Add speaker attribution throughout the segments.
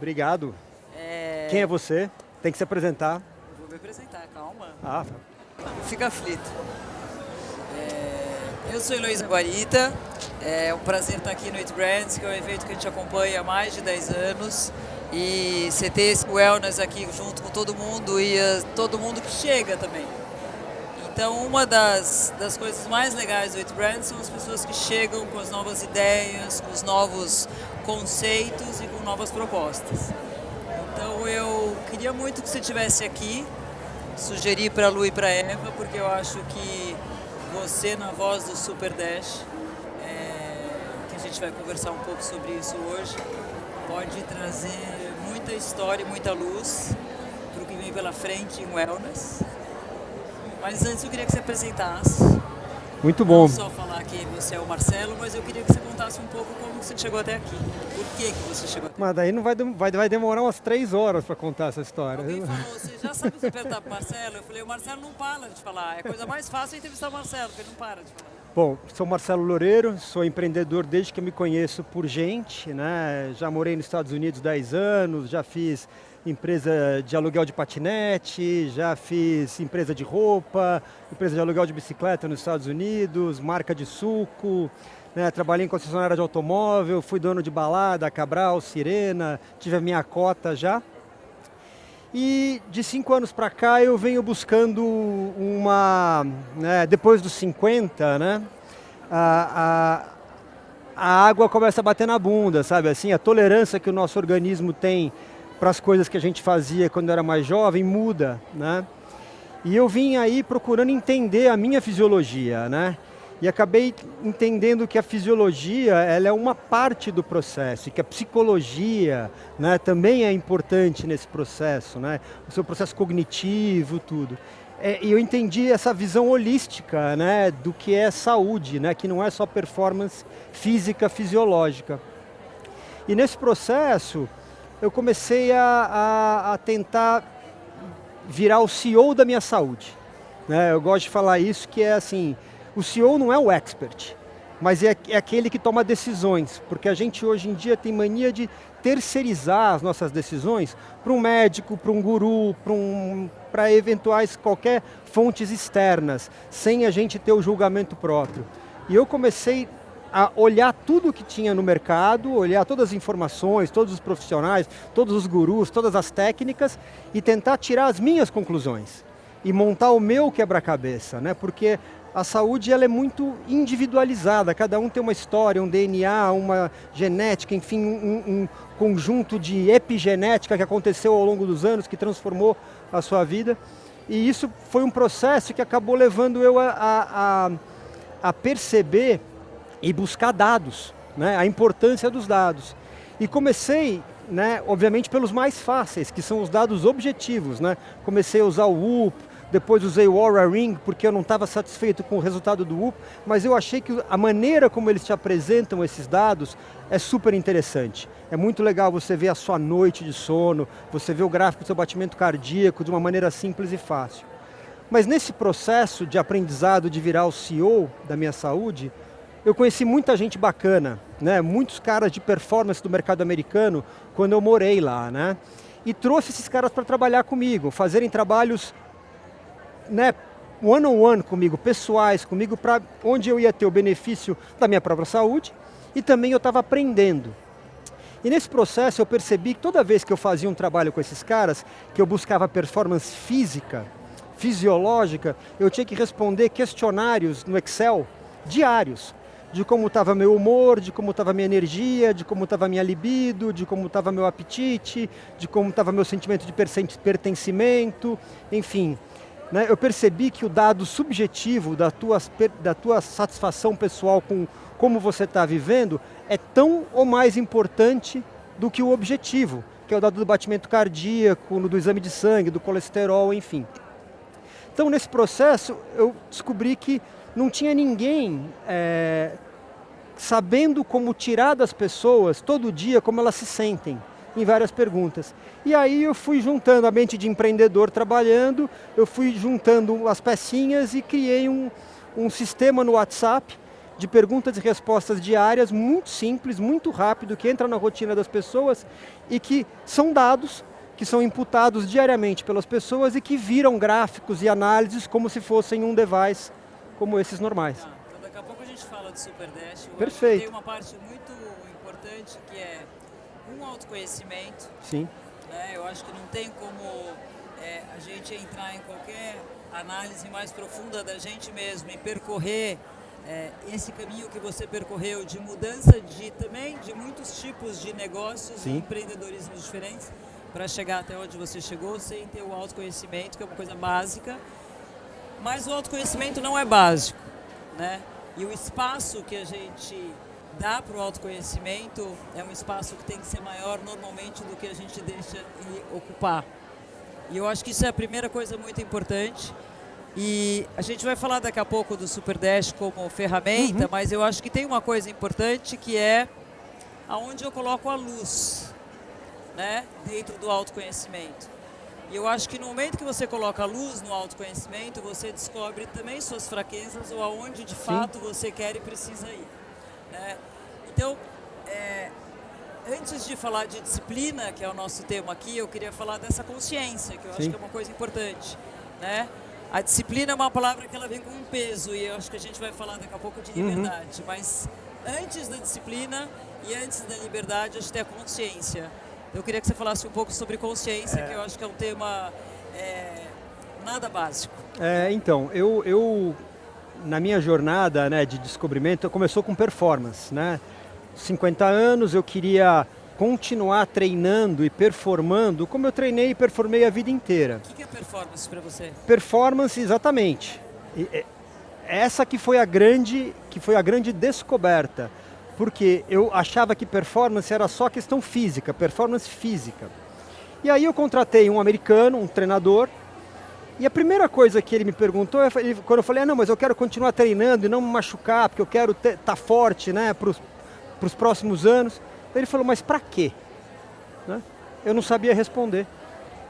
Speaker 1: Obrigado. Quem é você? Tem que se apresentar.
Speaker 2: Vou me apresentar, calma.
Speaker 1: Ah,
Speaker 2: Não fica aflito. Eu sou Heloísa Guarita, é um prazer estar aqui no It Brands, que é um evento que a gente acompanha há mais de 10 anos. E você ter esse wellness aqui junto com todo mundo e todo mundo que chega também. Então, uma das coisas mais legais do It Brands são as pessoas que chegam com as novas ideias, com os novos conceitos e com novas propostas. Então, eu queria muito que você estivesse aqui, sugeri para a Lu e para a Eva, porque eu acho que você, na voz do Super Dash, que a gente vai conversar um pouco sobre isso hoje, pode trazer muita história e muita luz para o que vem pela frente em wellness. Mas antes eu queria que você apresentasse.
Speaker 1: muito bom.
Speaker 2: Não só falar que você é o Marcelo, mas eu queria que você contasse um pouco como você chegou até aqui. Por que você chegou até aqui?
Speaker 1: Mas daí não vai demorar umas 3 horas para contar essa história.
Speaker 2: Alguém falou, você já sabe você perguntar pro Marcelo? Eu falei, o Marcelo não para de falar. É a coisa mais fácil entrevistar o Marcelo, porque ele não para de falar.
Speaker 1: Bom, sou Marcelo Loureiro, sou empreendedor desde que eu me conheço por gente, né? Já morei nos Estados Unidos 10 anos, já fiz empresa de aluguel de patinete, já fiz empresa de roupa, empresa de aluguel de bicicleta nos Estados Unidos, marca de suco, né? Trabalhei em concessionária de automóvel, fui dono de balada, Cabral, Sirena, tive a minha cota já. E de 5 anos para cá eu venho buscando depois dos 50, né, a água começa a bater na bunda, sabe assim, a tolerância que o nosso organismo tem para as coisas que a gente fazia quando era mais jovem muda, né? E eu vim aí procurando entender a minha fisiologia, né? E acabei entendendo que a fisiologia ela é uma parte do processo, e que a psicologia, né, também é importante nesse processo, né? O seu processo cognitivo, tudo. E eu entendi essa visão holística, né, do que é saúde, né, que não é só performance física, fisiológica. E nesse processo, eu comecei a tentar virar o CEO da minha saúde, né? Eu gosto de falar isso, que é assim, o CEO não é o expert, mas é aquele que toma decisões, porque a gente hoje em dia tem mania de terceirizar as nossas decisões para um médico, para um guru, para eventuais qualquer fontes externas, sem a gente ter o julgamento próprio. E eu comecei a olhar tudo que tinha no mercado, olhar todas as informações, todos os profissionais, todos os gurus, todas as técnicas e tentar tirar as minhas conclusões e montar o meu quebra-cabeça, né? Porque a saúde ela é muito individualizada, cada um tem uma história, um DNA, uma genética, enfim, um conjunto de epigenética que aconteceu ao longo dos anos, que transformou a sua vida. E isso foi um processo que acabou levando eu a perceber e buscar dados, né, a importância dos dados. E comecei, né, obviamente pelos mais fáceis, que são os dados objetivos, né? Comecei a usar o Whoop, depois usei o Oura Ring, porque eu não estava satisfeito com o resultado do Whoop, mas eu achei que a maneira como eles te apresentam esses dados é super interessante. É muito legal você ver a sua noite de sono, você ver o gráfico do seu batimento cardíaco de uma maneira simples e fácil. Mas nesse processo de aprendizado de virar o CEO da minha saúde, eu conheci muita gente bacana, né? Muitos caras de performance do mercado americano quando eu morei lá, né? E trouxe esses caras para trabalhar comigo, fazerem trabalhos, né, one-on-one comigo, pessoais comigo, para onde eu ia ter o benefício da minha própria saúde e também eu estava aprendendo. E nesse processo eu percebi que toda vez que eu fazia um trabalho com esses caras, que eu buscava performance física, fisiológica, eu tinha que responder questionários no Excel diários, de como estava meu humor, de como estava minha energia, de como estava minha libido, de como estava meu apetite, de como estava meu sentimento de pertencimento, enfim. Né, eu percebi que o dado subjetivo da tua satisfação pessoal com como você está vivendo é tão ou mais importante do que o objetivo, que é o dado do batimento cardíaco, do exame de sangue, do colesterol, enfim. Então nesse processo eu descobri que não tinha ninguém sabendo como tirar das pessoas todo dia como elas se sentem, em várias perguntas. E aí eu fui juntando a mente de empreendedor trabalhando, eu fui juntando as pecinhas e criei um sistema no WhatsApp de perguntas e respostas diárias, muito simples, muito rápido, que entra na rotina das pessoas e que são dados, que são imputados diariamente pelas pessoas e que viram gráficos e análises como se fossem um device como esses normais.
Speaker 2: Então daqui a pouco a gente fala de SuperDash.
Speaker 1: Perfeito.
Speaker 2: Tem uma parte muito importante que é um autoconhecimento.
Speaker 1: Sim.
Speaker 2: Né? Eu acho que não tem como a gente entrar em qualquer análise mais profunda da gente mesmo e percorrer esse caminho que você percorreu de mudança também de muitos tipos de negócios
Speaker 1: Sim.
Speaker 2: e empreendedorismos diferentes para chegar até onde você chegou sem ter o autoconhecimento, que é uma coisa básica. Mas o autoconhecimento não é básico, né? E o espaço que a gente dá para o autoconhecimento é um espaço que tem que ser maior normalmente do que a gente deixa ele ocupar. E eu acho que isso é a primeira coisa muito importante. E a gente vai falar daqui a pouco do SuperDash como ferramenta, mas eu acho que tem uma coisa importante que é aonde eu coloco a luz, né, dentro do autoconhecimento. E eu acho que no momento que você coloca a luz no autoconhecimento, você descobre também suas fraquezas ou aonde de fato você quer e precisa ir. Né? Então, antes de falar de disciplina, que é o nosso tema aqui, eu queria falar dessa consciência, que eu acho que é uma coisa importante. Né? A disciplina é uma palavra que ela vem com um peso e eu acho que a gente vai falar daqui a pouco de liberdade. Mas antes da disciplina e antes da liberdade, acho que tem a consciência. Eu queria que você falasse um pouco sobre consciência, que eu acho que é um tema nada básico.
Speaker 1: Então, eu na minha jornada, né, de descobrimento, começou com performance. Né? 50 anos, eu queria continuar treinando e performando como eu treinei e performei a vida inteira.
Speaker 2: O que é performance para você?
Speaker 1: Performance, exatamente. Essa que foi a grande descoberta. Porque eu achava que performance era só questão física, performance física. E aí eu contratei um americano, um treinador, e a primeira coisa que ele me perguntou, quando eu falei, não, mas eu quero continuar treinando e não me machucar, porque eu quero estar forte, né, para os próximos anos. Ele falou, mas para quê? Né? Eu não sabia responder.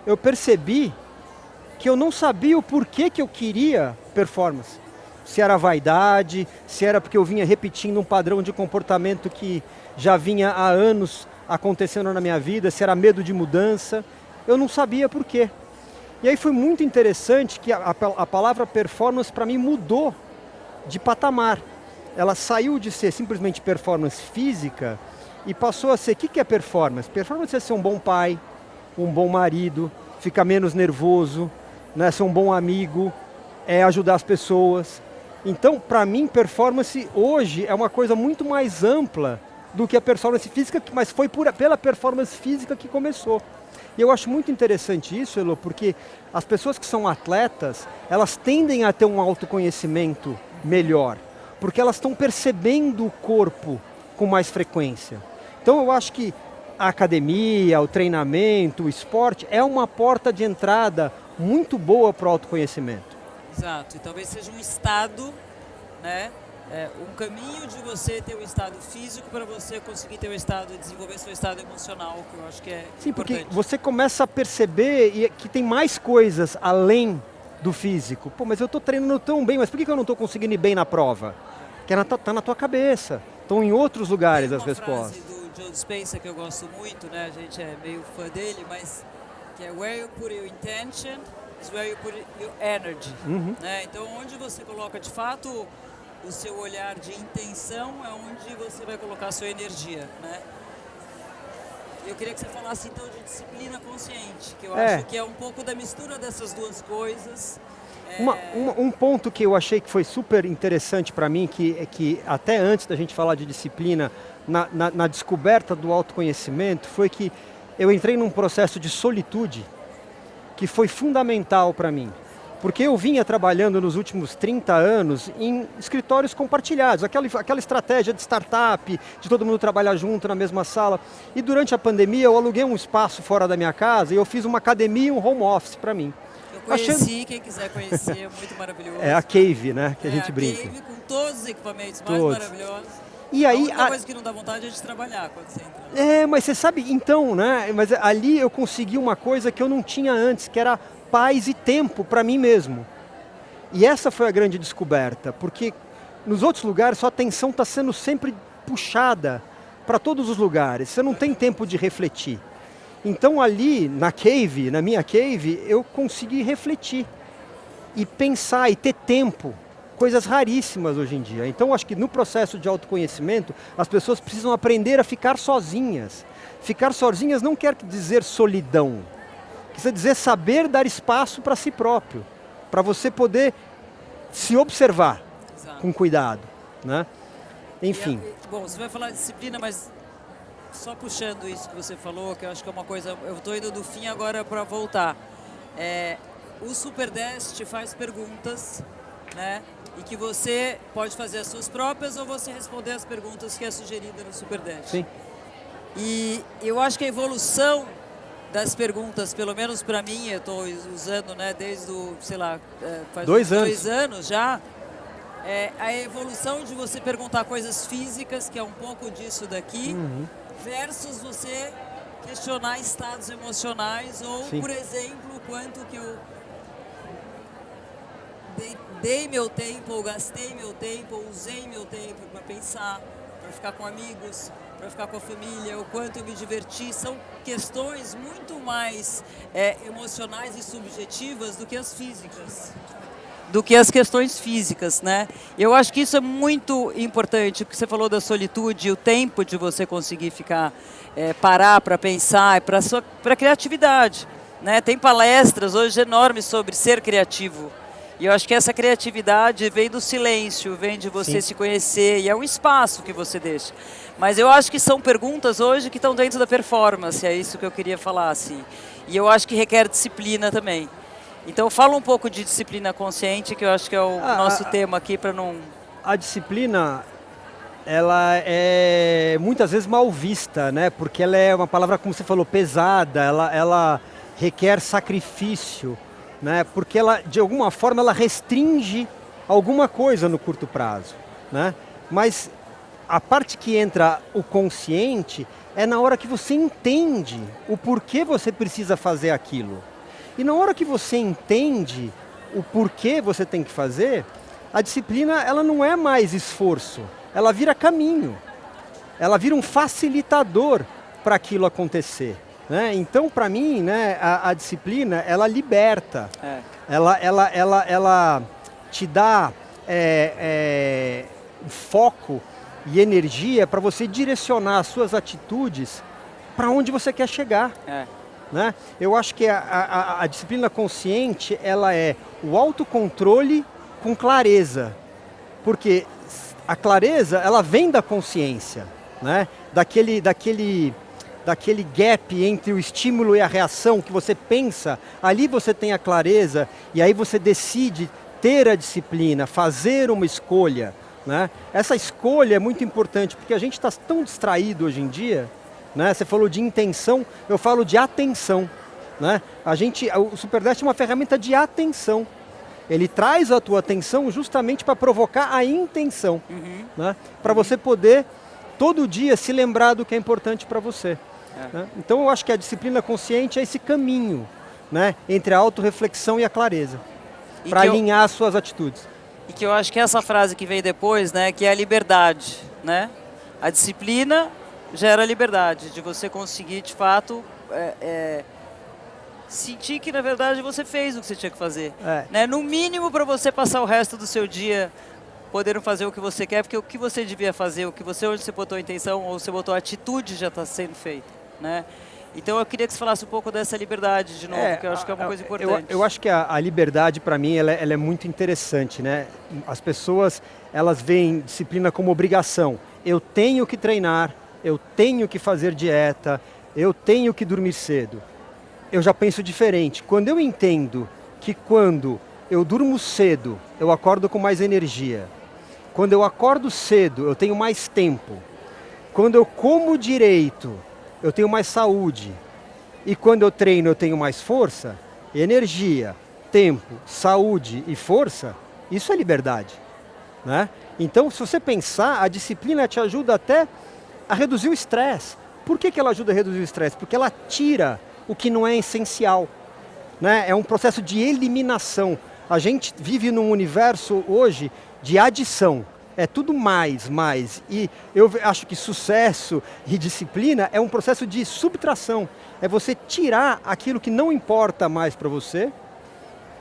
Speaker 1: Eu percebi que eu não sabia o porquê que eu queria performance. Se era vaidade, se era porque eu vinha repetindo um padrão de comportamento que já vinha há anos acontecendo na minha vida, se era medo de mudança, eu não sabia por quê. E aí foi muito interessante que a palavra performance para mim mudou de patamar. Ela saiu de ser simplesmente performance física e passou a ser, o que é performance? Performance é ser um bom pai, um bom marido, ficar menos nervoso, né, ser um bom amigo, ajudar as pessoas. Então, para mim, performance hoje é uma coisa muito mais ampla do que a performance física, mas foi pela performance física que começou. E eu acho muito interessante isso, Elo, porque as pessoas que são atletas, elas tendem a ter um autoconhecimento melhor, porque elas estão percebendo o corpo com mais frequência. Então eu acho que a academia, o treinamento, o esporte é uma porta de entrada muito boa para o autoconhecimento.
Speaker 2: Exato, e talvez seja um estado, né? Um caminho de você ter um estado físico para você conseguir ter um estado, desenvolver seu estado emocional, que eu acho que é
Speaker 1: Sim,
Speaker 2: importante.
Speaker 1: Porque você começa a perceber que tem mais coisas além do físico. Pô, mas eu estou treinando tão bem, mas por que eu não estou conseguindo ir bem na prova? Porque está na tua cabeça, estão em outros lugares as respostas.
Speaker 2: Tem uma frase do Joe Dispenza que eu gosto muito, né? A gente é meio fã dele, mas que é where you put your intention is where you put your energy. Né? Então, onde você coloca de fato o seu olhar de intenção é onde você vai colocar a sua energia, né? Eu queria que você falasse então de disciplina consciente, que eu acho que é um pouco da mistura dessas duas coisas.
Speaker 1: Um ponto que eu achei que foi super interessante para mim, que até antes da gente falar de disciplina, na descoberta do autoconhecimento, foi que eu entrei num processo de solitude que foi fundamental para mim. Porque eu vinha trabalhando nos últimos 30 anos em escritórios compartilhados, aquela estratégia de startup, de todo mundo trabalhar junto na mesma sala. E durante a pandemia eu aluguei um espaço fora da minha casa e eu fiz uma academia e um home office para mim.
Speaker 2: Eu conheci, quem quiser conhecer, é muito maravilhoso.
Speaker 1: É a Cave, né, que a gente brinca.
Speaker 2: A Cave com todos os equipamentos mais maravilhosos.
Speaker 1: E aí,
Speaker 2: a única coisa que não dá vontade é de trabalhar quando você entra.
Speaker 1: Mas você sabe, então, né, mas ali eu consegui uma coisa que eu não tinha antes, que era paz e tempo para mim mesmo. E essa foi a grande descoberta, porque Nos outros lugares, sua atenção está sendo sempre puxada para todos os lugares. Você não tem tempo de refletir. Então ali, na minha cave, eu consegui refletir e pensar e ter tempo. Coisas raríssimas hoje em dia. Então acho que no processo de autoconhecimento, as pessoas precisam aprender a ficar sozinhas. Ficar sozinhas não quer dizer solidão. Quer dizer saber dar espaço para si próprio. Para você poder se observar. Exato. Com cuidado, né? Enfim.
Speaker 2: Bom, você vai falar de disciplina, mas só puxando isso que você falou, que eu acho que é uma coisa... Eu estou indo do fim agora para voltar. O Super 10 te faz perguntas, né? E que você pode fazer as suas próprias ou você responder as perguntas que é sugerida no Super 10.
Speaker 1: Sim.
Speaker 2: E eu acho que a evolução das perguntas, pelo menos para mim, eu estou usando, né, desde o, sei lá, faz 2 anos já, a evolução de você perguntar coisas físicas, que é um pouco disso daqui, versus você questionar estados emocionais ou, Sim. Por exemplo, quanto que eu dei meu tempo, ou gastei meu tempo, ou usei meu tempo para pensar, para ficar com amigos, para ficar com a família, o quanto eu me diverti. São questões muito mais emocionais e subjetivas do que as físicas. Do que as questões físicas, né? Eu acho que isso é muito importante, porque você falou da solitude, o tempo de você conseguir ficar, parar para pensar, para a criatividade, né? Tem palestras hoje enormes sobre ser criativo. E eu acho que essa criatividade vem do silêncio, vem de você Sim. se conhecer, e é um espaço que você deixa. Mas eu acho que são perguntas hoje que estão dentro da performance, é isso que eu queria falar, assim. E eu acho que requer disciplina também. Então fala um pouco de disciplina consciente, que eu acho que é o nosso tema aqui, para não...
Speaker 1: A disciplina, ela é muitas vezes mal vista, né? Porque ela é uma palavra, como você falou, pesada, ela requer sacrifício. Né? Porque ela, de alguma forma, ela restringe alguma coisa no curto prazo. Né? Mas a parte que entra o consciente é na hora que você entende o porquê você precisa fazer aquilo. E na hora que você entende o porquê você tem que fazer, a disciplina ela não é mais esforço, ela vira caminho. Ela vira um facilitador para aquilo acontecer. Né? Então, para mim, né, a disciplina, ela liberta, ela te dá foco e energia para você direcionar as suas atitudes para onde você quer chegar. Né? Eu acho que a disciplina consciente, ela é o autocontrole com clareza, porque a clareza, ela vem da consciência, né? daquele gap entre o estímulo e a reação que você pensa, ali você tem a clareza e aí você decide ter a disciplina, fazer uma escolha. Né? Essa escolha é muito importante porque a gente está tão distraído hoje em dia, né? Você falou de intenção, eu falo de atenção. Né? O Super 10 é uma ferramenta de atenção. Ele traz a tua atenção justamente para provocar a intenção. Né? Para você poder todo dia se lembrar do que é importante para você. Né? Então eu acho que a disciplina consciente é esse caminho, né, entre a autorreflexão e a clareza, para alinhar as suas atitudes.
Speaker 2: E que eu acho que essa frase que veio depois, né, que é a liberdade. Né? A disciplina gera liberdade, de você conseguir de fato sentir que na verdade você fez o que você tinha que fazer. Né? No mínimo para você passar o resto do seu dia podendo fazer o que você quer, porque o que você devia fazer, onde você botou a intenção ou você botou a atitude já está sendo feito. Né? Então eu queria que você falasse um pouco dessa liberdade de novo, que eu acho que é uma coisa importante.
Speaker 1: Eu acho que a liberdade para mim ela é muito interessante. Né? As pessoas elas veem disciplina como obrigação. Eu tenho que treinar, eu tenho que fazer dieta, eu tenho que dormir cedo. Eu já penso diferente. Quando eu entendo que quando eu durmo cedo, eu acordo com mais energia. Quando eu acordo cedo, eu tenho mais tempo. Quando eu como direito, eu tenho mais saúde. E quando eu treino, eu tenho mais força, energia, tempo, saúde e força, isso é liberdade. Né? Então, se você pensar, a disciplina te ajuda até a reduzir o estresse. Por que ela ajuda a reduzir o estresse? Porque ela tira o que não é essencial. Né? É um processo de eliminação. A gente vive num universo hoje de adição. É tudo mais. E eu acho que sucesso e disciplina é um processo de subtração. É você tirar aquilo que não importa mais para você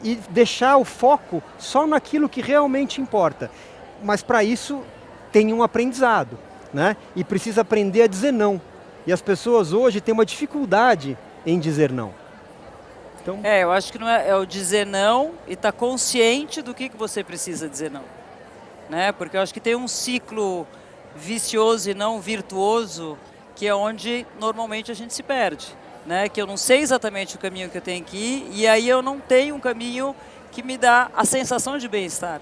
Speaker 1: e deixar o foco só naquilo que realmente importa. Mas para isso tem um aprendizado, né? E precisa aprender a dizer não. E as pessoas hoje têm uma dificuldade em dizer não. Então...
Speaker 2: eu acho que não é o dizer não e estar consciente do que você precisa dizer não. Né? Porque eu acho que tem um ciclo vicioso e não virtuoso que é onde normalmente a gente se perde. Né? Que eu não sei exatamente o caminho que eu tenho que ir e aí eu não tenho um caminho que me dá a sensação de bem-estar.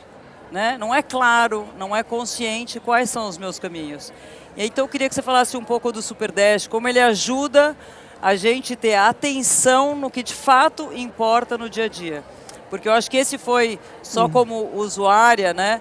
Speaker 2: Né? Não é claro, não é consciente quais são os meus caminhos. E então eu queria que você falasse um pouco do Super Dash, como ele ajuda a gente ter atenção no que de fato importa no dia a dia. Porque eu acho que esse foi, só como usuária, né?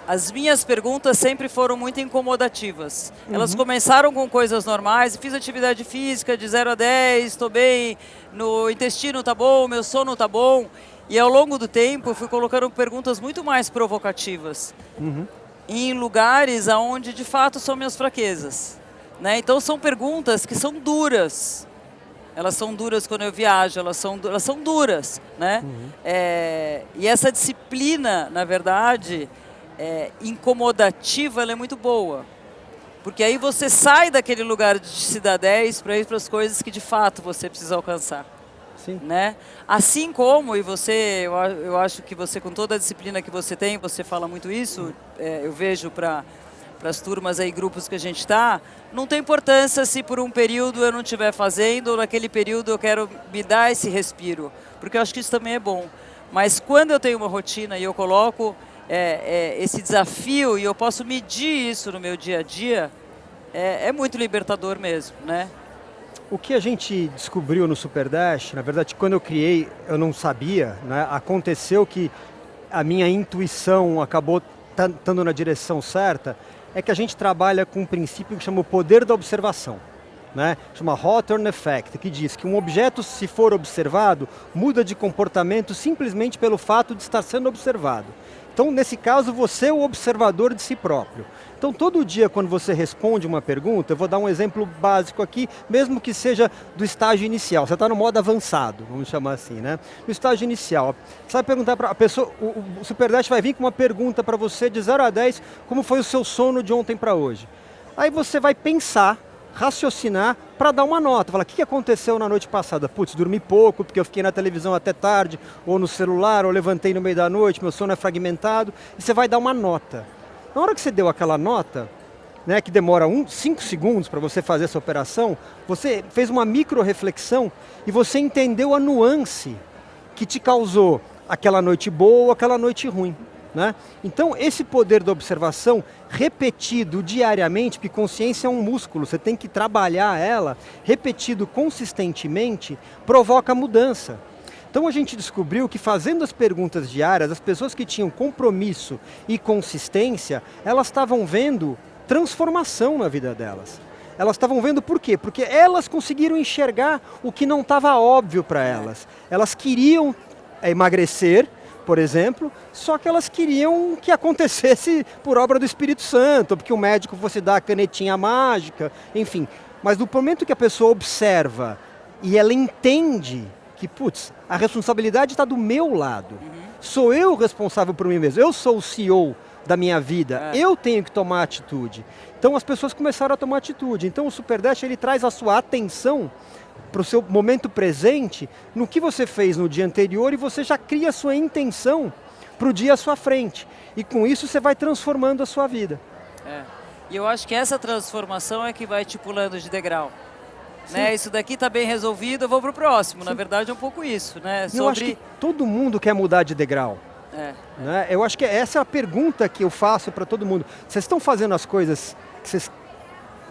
Speaker 2: As minhas perguntas sempre foram muito incomodativas. Elas começaram com coisas normais, fiz atividade física de 0 a 10, estou bem, no intestino tá bom, meu sono tá bom. E ao longo do tempo eu fui colocando perguntas muito mais provocativas. Em lugares onde de fato são minhas fraquezas. Né? Então são perguntas que são duras. Elas são duras quando eu viajo, elas são duras. Né? E essa disciplina, na verdade, incomodativa, ela é muito boa. Porque aí você sai daquele lugar de se dar 10 para ir para as coisas que de fato você precisa alcançar.
Speaker 1: Sim.
Speaker 2: Né? Assim como, e você, eu acho que você, com toda a disciplina que você tem, você fala muito isso, eu vejo para as turmas aí, grupos que a gente está, não tem importância se por um período eu não estiver fazendo, ou naquele período eu quero me dar esse respiro, porque eu acho que isso também é bom. Mas quando eu tenho uma rotina e eu coloco esse desafio e eu posso medir isso no meu dia a dia, é muito libertador mesmo, né?
Speaker 1: O que a gente descobriu no Super Dash, na verdade, quando eu criei, eu não sabia, né? Aconteceu que a minha intuição acabou estando na direção certa, é que a gente trabalha com um princípio que chama o poder da observação. Né? Chama Hawthorne Effect, que diz que um objeto, se for observado, muda de comportamento simplesmente pelo fato de estar sendo observado. Então, nesse caso, você é o observador de si próprio. Então, todo dia, quando você responde uma pergunta, eu vou dar um exemplo básico aqui, mesmo que seja do estágio inicial. Você está no modo avançado, vamos chamar assim, né? No estágio inicial, você vai perguntar para a pessoa, o Super Dash vai vir com uma pergunta para você de 0 a 10, como foi o seu sono de ontem para hoje. Aí você vai pensar, raciocinar para dar uma nota. Falar, o que aconteceu na noite passada? Putz, dormi pouco porque eu fiquei na televisão até tarde, ou no celular, ou levantei no meio da noite, meu sono é fragmentado, e você vai dar uma nota. Na hora que você deu aquela nota, né, que demora 5 segundos para você fazer essa operação, você fez uma micro-reflexão e você entendeu a nuance que te causou aquela noite boa ou aquela noite ruim. Né? Então, esse poder da observação repetido diariamente, porque consciência é um músculo, você tem que trabalhar ela, repetido consistentemente, provoca mudança. Então a gente descobriu que fazendo as perguntas diárias, as pessoas que tinham compromisso e consistência, elas estavam vendo transformação na vida delas. Elas estavam vendo por quê? Porque elas conseguiram enxergar o que não estava óbvio para elas. Elas queriam emagrecer, por exemplo, só que elas queriam que acontecesse por obra do Espírito Santo, porque o médico fosse dar a canetinha mágica, enfim. Mas do momento que a pessoa observa e ela entende que, putz, a responsabilidade está do meu lado. Sou eu o responsável por mim mesmo, eu sou o CEO da minha vida, eu tenho que tomar atitude. Então as pessoas começaram a tomar atitude. Então o Super Dash, ele traz a sua atenção para o seu momento presente, no que você fez no dia anterior, e você já cria a sua intenção para o dia à sua frente. E com isso você vai transformando a sua vida.
Speaker 2: E eu acho que essa transformação é que vai te pulando de degrau. Né? Isso daqui está bem resolvido, eu vou para o próximo. Sim. Na verdade é um pouco isso. Né?
Speaker 1: Eu acho que todo mundo quer mudar de degrau. Né? Eu acho que essa é a pergunta que eu faço para todo mundo. Vocês estão fazendo as coisas que vocês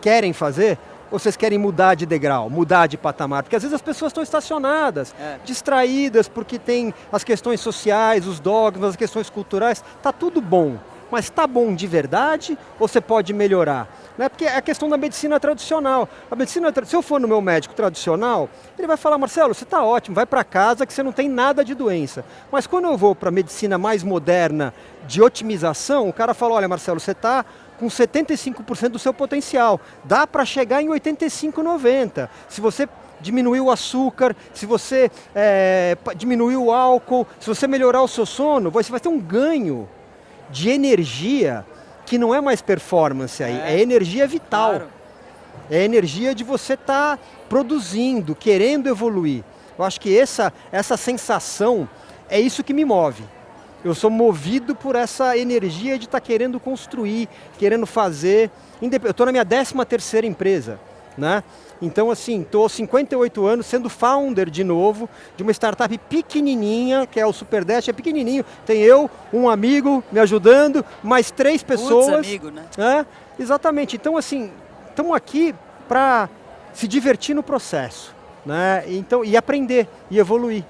Speaker 1: querem fazer? Ou vocês querem mudar de degrau, mudar de patamar? Porque às vezes as pessoas estão estacionadas, distraídas, porque tem as questões sociais, os dogmas, as questões culturais. Está tudo bom, mas está bom de verdade ou você pode melhorar? Né? Porque é a questão da medicina tradicional. Se eu for no meu médico tradicional, ele vai falar, Marcelo, você está ótimo, vai para casa que você não tem nada de doença. Mas quando eu vou para a medicina mais moderna de otimização, o cara fala, olha Marcelo, você está com 75% do seu potencial, dá para chegar em 85, 90. Se você diminuir o açúcar, se você diminuir o álcool, se você melhorar o seu sono, você vai ter um ganho de energia que não é mais performance aí, é energia vital. Claro. É energia de você estar produzindo, querendo evoluir. Eu acho que essa sensação é isso que me move. Eu sou movido por essa energia de estar querendo construir, querendo fazer. Eu estou na minha 13ª empresa, né? Então, assim, estou 58 anos sendo founder de novo de uma startup pequenininha, que é o SuperDash, é pequenininho. Tem eu, um amigo me ajudando, mais 3 pessoas.
Speaker 2: Putz, amigo, né?
Speaker 1: Exatamente. Então, assim, estamos aqui para se divertir no processo, né? Então, e aprender, e evoluir.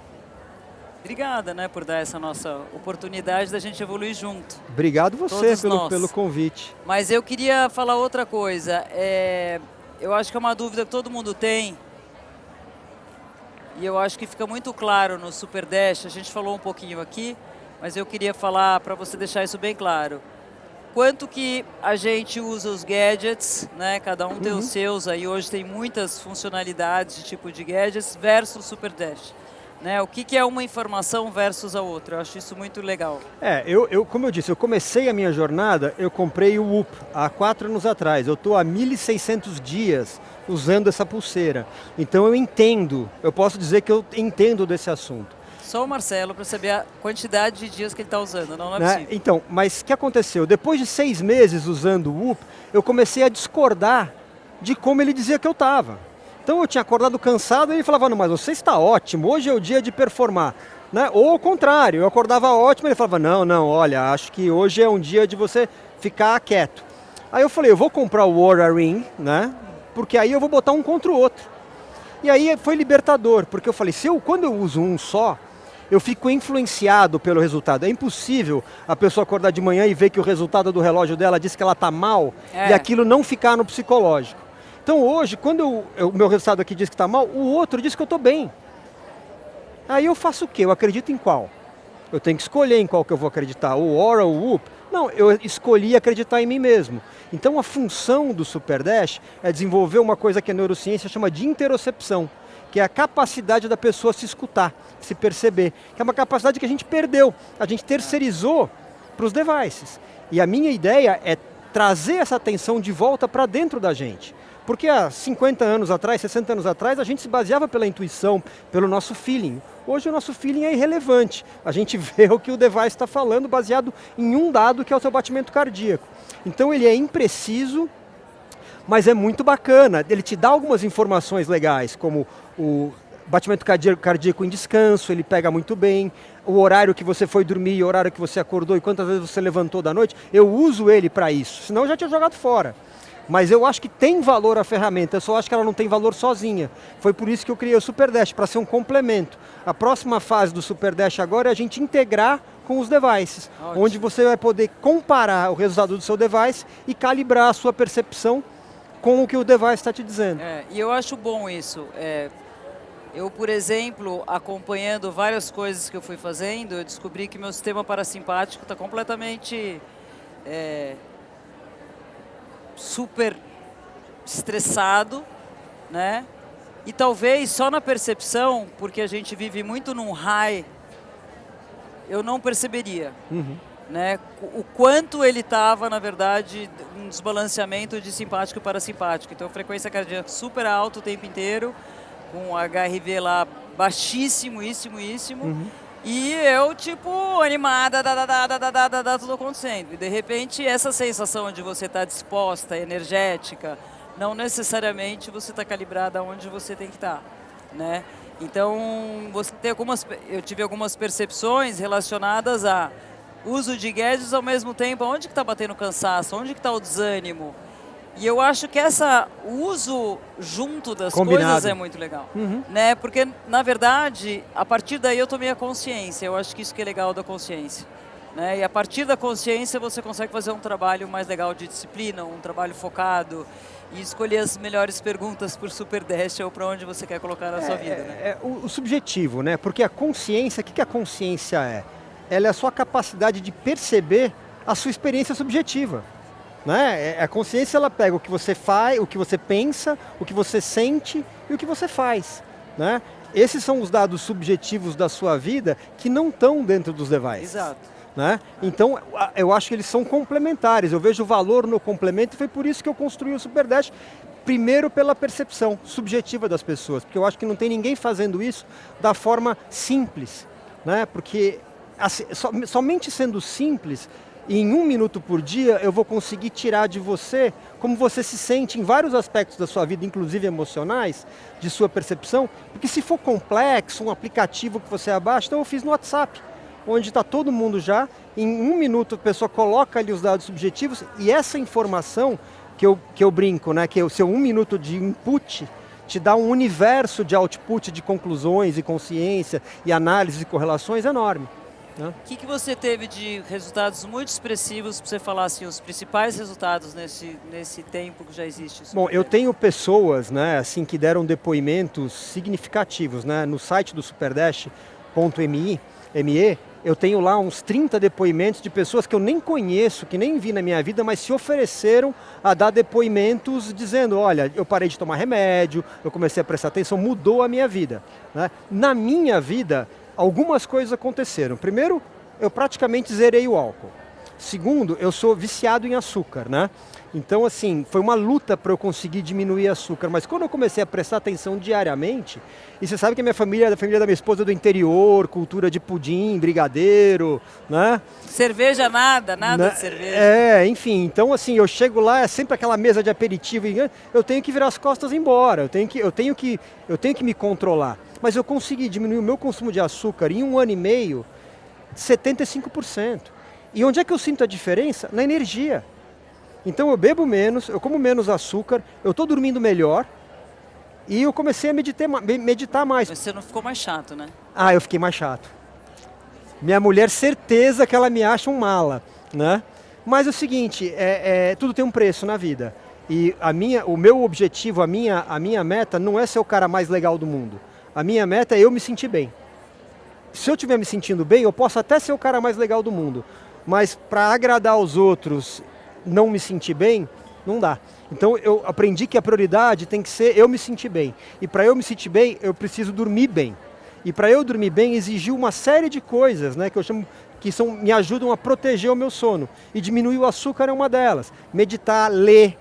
Speaker 2: Obrigada, né, por dar essa nossa oportunidade da gente evoluir junto.
Speaker 1: Obrigado você pelo convite.
Speaker 2: Mas eu queria falar outra coisa. Eu acho que é uma dúvida que todo mundo tem, e eu acho que fica muito claro no SuperDash, a gente falou um pouquinho aqui, mas eu queria falar para você deixar isso bem claro. Quanto que a gente usa os gadgets, né? Cada um tem os seus, aí hoje tem muitas funcionalidades de tipo de gadgets versus SuperDash. Né, o que é uma informação versus a outra? Eu acho isso muito legal.
Speaker 1: Como eu disse, eu comecei a minha jornada, eu comprei o Whoop há 4 anos atrás. Eu estou há 1.600 dias usando essa pulseira. Então eu entendo, eu posso dizer que eu entendo desse assunto.
Speaker 2: Só o Marcelo para saber a quantidade de dias que ele está usando, não é possível.
Speaker 1: Então, mas o que aconteceu? Depois de 6 meses usando o Whoop, eu comecei a discordar de como ele dizia que eu estava. Então eu tinha acordado cansado e ele falava, não, mas você está ótimo, hoje é o dia de performar. Né? Ou ao contrário, eu acordava ótimo e ele falava, não, olha, acho que hoje é um dia de você ficar quieto. Aí eu falei, eu vou comprar o Oura Ring, né? Porque aí eu vou botar um contra o outro. E aí foi libertador, porque eu falei, quando eu uso um só, eu fico influenciado pelo resultado. É impossível a pessoa acordar de manhã e ver que o resultado do relógio dela diz que ela está mal e aquilo não ficar no psicológico. Então hoje, quando o meu resultado aqui diz que está mal, o outro diz que eu estou bem. Aí eu faço o quê? Eu acredito em qual? Eu tenho que escolher em qual que eu vou acreditar, o Oura ou o Whoop? Não, eu escolhi acreditar em mim mesmo. Então a função do SuperDash é desenvolver uma coisa que a neurociência chama de interocepção, que é a capacidade da pessoa se escutar, se perceber, que é uma capacidade que a gente perdeu, a gente terceirizou para os devices. E a minha ideia é trazer essa atenção de volta para dentro da gente. Porque há 50 anos atrás, 60 anos atrás, a gente se baseava pela intuição, pelo nosso feeling. Hoje o nosso feeling é irrelevante. A gente vê o que o device está falando baseado em um dado que é o seu batimento cardíaco. Então ele é impreciso, mas é muito bacana. Ele te dá algumas informações legais, como o batimento cardíaco em descanso, ele pega muito bem, o horário que você foi dormir, o horário que você acordou e quantas vezes você levantou da noite. Eu uso ele para isso, senão eu já tinha jogado fora. Mas eu acho que tem valor a ferramenta, eu só acho que ela não tem valor sozinha. Foi por isso que eu criei o SuperDash, para ser um complemento. A próxima fase do SuperDash agora é a gente integrar com os devices, onde você vai poder comparar o resultado do seu device e calibrar a sua percepção com o que o device está te dizendo.
Speaker 2: E eu acho bom isso. Eu, por exemplo, acompanhando várias coisas que eu fui fazendo, eu descobri que meu sistema parasimpático está completamente super estressado, né? E talvez só na percepção, porque a gente vive muito num high, eu não perceberia, né? O quanto ele estava, na verdade, um desbalanceamento de simpático e parasimpático. Então, frequência cardíaca super alta o tempo inteiro, com HRV lá baixíssimo, e eu, tipo, animada, tudo acontecendo. E, de repente, essa sensação de você estar disposta, energética, não necessariamente você está calibrada onde você tem que estar, né? Então, eu tive algumas percepções relacionadas a uso de gadgets ao mesmo tempo. Onde que está batendo cansaço? Onde que está o desânimo? E eu acho que o uso junto das coisas é muito legal, né? Porque, na verdade, a partir daí eu tomei a consciência. Eu acho que isso que é legal da consciência. né? E a partir da consciência você consegue fazer um trabalho mais legal de disciplina, um trabalho focado e escolher as melhores perguntas por Super Dash ou para onde você quer colocar a sua vida. Né?
Speaker 1: O subjetivo, né? Porque a consciência, o que a consciência é? Ela é a sua capacidade de perceber a sua experiência subjetiva. Né? A consciência ela pega o que você faz, o que você pensa, o que você sente e o que você faz. Né? Esses são os dados subjetivos da sua vida que não estão dentro dos devices.
Speaker 2: Exato.
Speaker 1: Né? Então, eu acho que eles são complementares, eu vejo valor no complemento e foi por isso que eu construí o Super Dash, primeiro pela percepção subjetiva das pessoas, porque eu acho que não tem ninguém fazendo isso da forma simples, né? Porque assim, somente sendo simples, em 1 minuto por dia eu vou conseguir tirar de você como você se sente em vários aspectos da sua vida, inclusive emocionais, de sua percepção, porque se for complexo, um aplicativo que você abaixa, então eu fiz no WhatsApp, onde está todo mundo já, em 1 minuto a pessoa coloca ali os dados subjetivos e essa informação que eu brinco, né, que é o seu 1 minuto de input, te dá um universo de output, de conclusões e consciência e análise e correlações enorme.
Speaker 2: O que você teve de resultados muito expressivos para você falar assim, os principais resultados nesse tempo que já existe?
Speaker 1: Bom, eu tenho pessoas, né, assim, que deram depoimentos significativos, né, no site do superdash.me, eu tenho lá uns 30 depoimentos de pessoas que eu nem conheço, que nem vi na minha vida, mas se ofereceram a dar depoimentos dizendo, olha, eu parei de tomar remédio, eu comecei a prestar atenção, mudou a minha vida. Né? Na minha vida, algumas coisas aconteceram. Primeiro, eu praticamente zerei o álcool. Segundo, eu sou viciado em açúcar, né? Então, assim, foi uma luta para eu conseguir diminuir açúcar, mas quando eu comecei a prestar atenção diariamente, e você sabe que a minha família é da família da minha esposa do interior, cultura de pudim, brigadeiro, né?
Speaker 2: Cerveja nada de cerveja.
Speaker 1: Enfim, então assim, eu chego lá, é sempre aquela mesa de aperitivo, e eu tenho que virar as costas e ir embora, eu tenho que me controlar. Mas eu consegui diminuir o meu consumo de açúcar em 1 ano e meio, 75%. E onde é que eu sinto a diferença? Na energia. Então eu bebo menos, eu como menos açúcar, eu estou dormindo melhor e eu comecei a meditar mais.
Speaker 2: Mas você não ficou mais chato, né?
Speaker 1: Ah, eu fiquei mais chato. Minha mulher, certeza que ela me acha um mala, né? Mas é o seguinte, tudo tem um preço na vida. E o meu objetivo, a minha meta não é ser o cara mais legal do mundo. A minha meta é eu me sentir bem. Se eu estiver me sentindo bem, eu posso até ser o cara mais legal do mundo. Mas para agradar aos outros, não me sentir bem, não dá. Então eu aprendi que a prioridade tem que ser eu me sentir bem. E para eu me sentir bem, eu preciso dormir bem. E para eu dormir bem, exigiu uma série de coisas, né, que eu chamo que me ajudam a proteger o meu sono. E diminuir o açúcar é uma delas. Meditar, ler,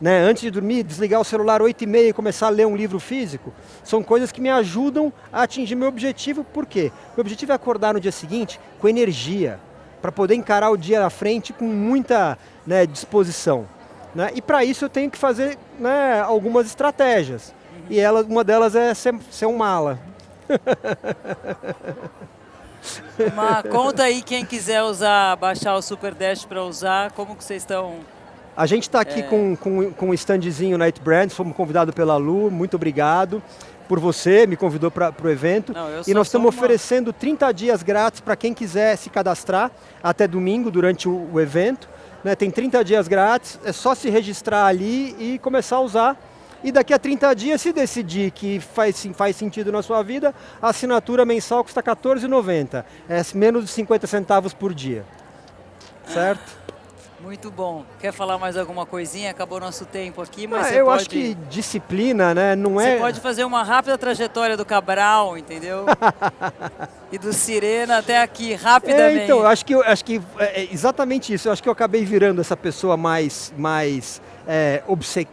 Speaker 1: né, antes de dormir, desligar o celular 8h30 e começar a ler um livro físico, são coisas que me ajudam a atingir meu objetivo. Por quê? Meu objetivo é acordar no dia seguinte com energia, para poder encarar o dia à frente com muita, né, disposição. Né? E para isso eu tenho que fazer, né, algumas estratégias. E uma delas é ser um mala.
Speaker 2: Conta aí quem quiser baixar o Super Dash para usar, como que vocês estão...
Speaker 1: A gente está aqui com um standzinho Night Brands, fomos convidados pela Lu, muito obrigado por você, me convidou para o evento. E nós estamos oferecendo 30 dias grátis para quem quiser se cadastrar até domingo durante o evento. Né? Tem 30 dias grátis, é só se registrar ali e começar a usar. E daqui a 30 dias, se decidir que faz sentido na sua vida, a assinatura mensal custa R$14,90. É menos de 50 centavos por dia. Certo?
Speaker 2: Muito bom. Quer falar mais alguma coisinha? Acabou nosso tempo aqui, mas
Speaker 1: eu acho que disciplina, né, não é...
Speaker 2: Você pode fazer uma rápida trajetória do Cabral, entendeu? E do Sirena até aqui, rapidamente.
Speaker 1: Então, acho que é exatamente isso. Eu acho que eu acabei virando essa pessoa mais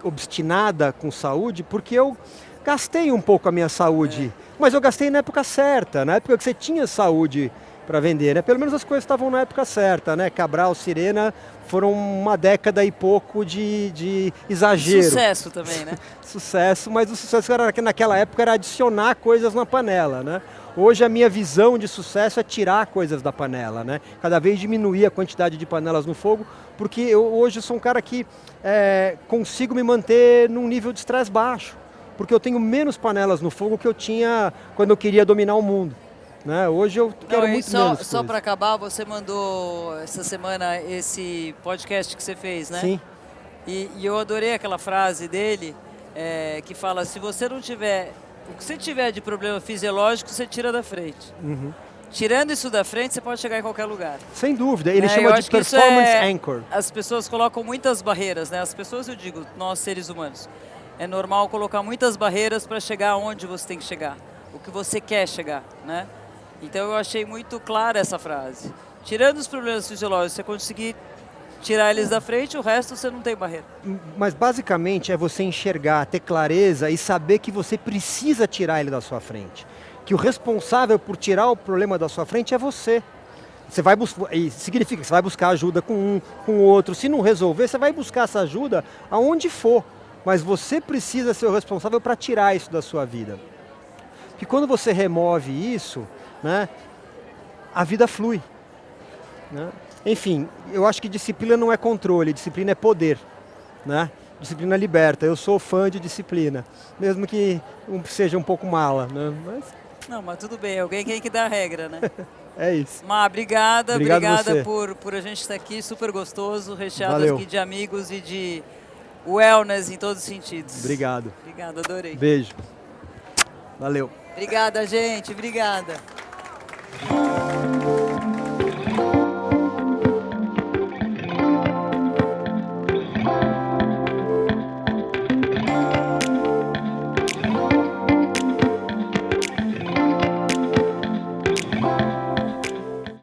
Speaker 1: obstinada com saúde, porque eu gastei um pouco a minha saúde. Mas eu gastei na época certa, na época que você tinha saúde para vender, né? Pelo menos as coisas estavam na época certa, né? Cabral, Sirena foram uma década e pouco de exagero.
Speaker 2: Sucesso também, né?
Speaker 1: Sucesso, mas o sucesso naquela época era adicionar coisas na panela, né? Hoje a minha visão de sucesso é tirar coisas da panela, né? Cada vez diminuir a quantidade de panelas no fogo, porque eu hoje sou um cara que consigo me manter num nível de estresse baixo, porque eu tenho menos panelas no fogo que eu tinha quando eu queria dominar o mundo. Né? Hoje eu quero muito menos
Speaker 2: Só
Speaker 1: coisa.
Speaker 2: para acabar, você mandou essa semana esse podcast que você fez, né?
Speaker 1: Sim.
Speaker 2: E eu adorei aquela frase dele, que fala, se você não tiver, o que você tiver de problema fisiológico, você tira da frente.
Speaker 1: Uhum.
Speaker 2: Tirando isso da frente, você pode chegar em qualquer lugar.
Speaker 1: Sem dúvida. Ele
Speaker 2: Eu
Speaker 1: chama de
Speaker 2: acho que isso
Speaker 1: performance anchor.
Speaker 2: As pessoas colocam muitas barreiras, né? As pessoas, eu digo, nós seres humanos. É normal colocar muitas barreiras para chegar onde você tem que chegar. O que você quer chegar, né? Então eu achei muito clara essa frase. Tirando os problemas fisiológicos, você conseguir tirar eles da frente, o resto você não tem barreira.
Speaker 1: Mas basicamente é você enxergar, ter clareza e saber que você precisa tirar ele da sua frente. Que o responsável por tirar o problema da sua frente é você. Você vai significa que você vai buscar ajuda com um, com o outro. Se não resolver, você vai buscar essa ajuda aonde for. Mas você precisa ser o responsável para tirar isso da sua vida. Porque quando você remove isso, né, a vida flui. Né? Enfim, eu acho que disciplina não é controle, disciplina é poder. Né? Disciplina liberta. Eu sou fã de disciplina, mesmo que seja um pouco mala. Né?
Speaker 2: Não, mas tudo bem, alguém tem que dar a regra, né?
Speaker 1: É isso.
Speaker 2: Má, obrigada
Speaker 1: você.
Speaker 2: por a gente estar aqui, super gostoso, recheado
Speaker 1: Valeu.
Speaker 2: aqui de amigos e de wellness em todos os sentidos.
Speaker 1: Obrigado.
Speaker 2: Obrigado, adorei.
Speaker 1: Beijo. Valeu.
Speaker 2: Obrigada, gente, obrigada.